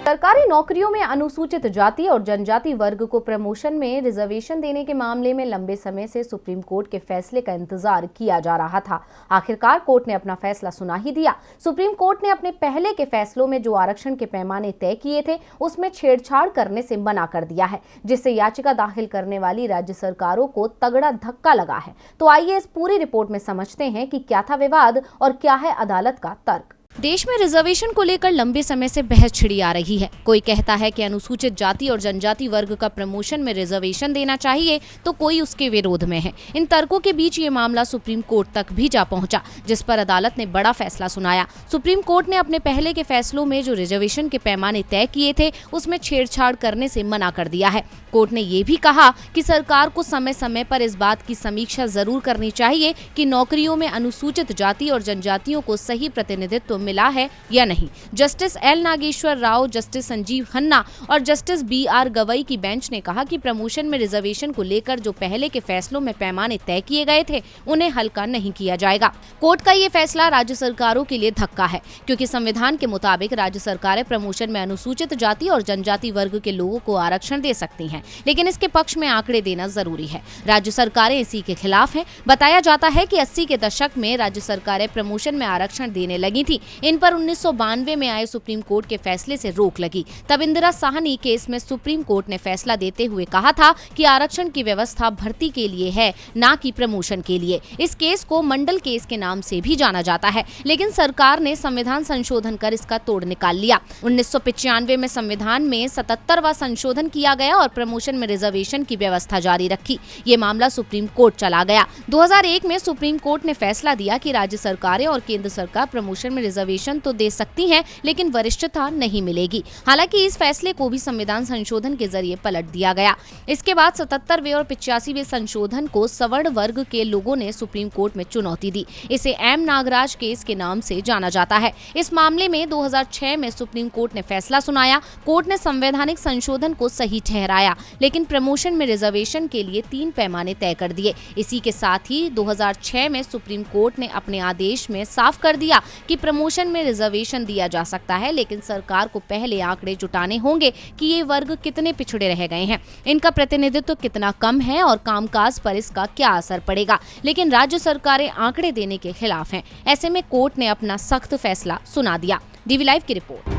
सरकारी नौकरियों में अनुसूचित जाति और जनजाति वर्ग को प्रमोशन में रिजर्वेशन देने के मामले में लंबे समय से सुप्रीम कोर्ट के फैसले का इंतजार किया जा रहा था। आखिरकार कोर्ट ने अपना फैसला सुना ही दिया। सुप्रीम कोर्ट ने अपने पहले के फैसलों में जो आरक्षण के पैमाने तय किए थे उसमें छेड़छाड़ करने से मना कर दिया है, जिससे याचिका दाखिल करने वाली राज्य सरकारों को तगड़ा धक्का लगा है। तो आइए इस पूरी रिपोर्ट में समझते हैं कि क्या था विवाद और क्या है अदालत का तर्क। देश में रिजर्वेशन को लेकर लंबे समय से बहस छिड़ी आ रही है। कोई कहता है कि अनुसूचित जाति और जनजाति वर्ग का प्रमोशन में रिजर्वेशन देना चाहिए, तो कोई उसके विरोध में है। इन तर्कों के बीच ये मामला सुप्रीम कोर्ट तक भी जा पहुंचा, जिस पर अदालत ने बड़ा फैसला सुनाया। सुप्रीम कोर्ट ने अपने पहले के फैसलों में जो रिजर्वेशन के पैमाने तय किए थे उसमें छेड़छाड़ करने से मना कर दिया है। कोर्ट ने ये भी कहा कि सरकार को समय समय पर इस बात की समीक्षा जरूर करनी चाहिए कि नौकरियों में अनुसूचित जाति और जनजातियों को सही प्रतिनिधित्व मिला है या नहीं। Justice L Nageswara Rao, justice Sanjiv Khanna और जस्टिस BR गवई की बेंच ने कहा कि प्रमोशन में रिजर्वेशन को लेकर जो पहले के फैसलों में पैमाने तय किए गए थे उन्हें हल्का नहीं किया जाएगा। कोर्ट का ये फैसला राज्य सरकारों के लिए धक्का है, क्योंकि संविधान के मुताबिक राज्य सरकारें प्रमोशन में अनुसूचित जाति और जनजाति वर्ग के लोगों को आरक्षण दे सकती हैं, लेकिन इसके पक्ष में आंकड़े देना जरूरी है। राज्य सरकारें इसी के खिलाफ हैं। बताया जाता है कि 80 के दशक में राज्य सरकारें प्रमोशन में आरक्षण देने लगी थी। इन पर 1992 में आए सुप्रीम कोर्ट के फैसले से रोक लगी। तब इंदिरा साहनी केस में सुप्रीम कोर्ट ने फैसला देते हुए कहा था कि आरक्षण की व्यवस्था भर्ती के लिए है, ना कि प्रमोशन के लिए। इस केस को मंडल केस के नाम से भी जाना जाता है, लेकिन सरकार ने संविधान संशोधन कर इसका तोड़ निकाल लिया। 1995 में संविधान में 77वां संशोधन किया गया और प्रमोशन में रिजर्वेशन की व्यवस्था जारी रखी। ये मामला सुप्रीम कोर्ट चला गया। 2001 में सुप्रीम कोर्ट ने फैसला दिया कि राज्य सरकारें और केंद्र सरकार प्रमोशन में रिजर्वेशन तो दे सकती हैं, लेकिन वरिष्ठता नहीं मिलेगी। हालांकि इस फैसले को भी संविधान संशोधन के जरिए पलट दिया गया। इसके बाद 77वें और 85वें संशोधन को सवर्ण वर्ग के लोगों ने सुप्रीम कोर्ट में चुनौती दी। इसे एम नागराज केस के नाम से जाना जाता है। इस मामले में 2006 में सुप्रीम कोर्ट ने फैसला सुनाया। कोर्ट ने संवैधानिक संशोधन को सही ठहराया, लेकिन प्रमोशन में रिजर्वेशन के लिए 3 पैमाने तय कर दिए। इसी के साथ ही 2006 में सुप्रीम कोर्ट ने अपने आदेश में साफ कर दिया कि प्रमोशन में रिजर्वेशन दिया जा सकता है, लेकिन सरकार को पहले आंकड़े जुटाने होंगे कि ये वर्ग कितने पिछड़े रह गए हैं, इनका प्रतिनिधित्व कितना कम है और कामकाज पर इसका क्या असर पड़ेगा। लेकिन राज्य सरकारें आंकड़े देने के खिलाफ हैं। ऐसे में कोर्ट ने अपना सख्त फैसला सुना दिया। DV लाइव की रिपोर्ट।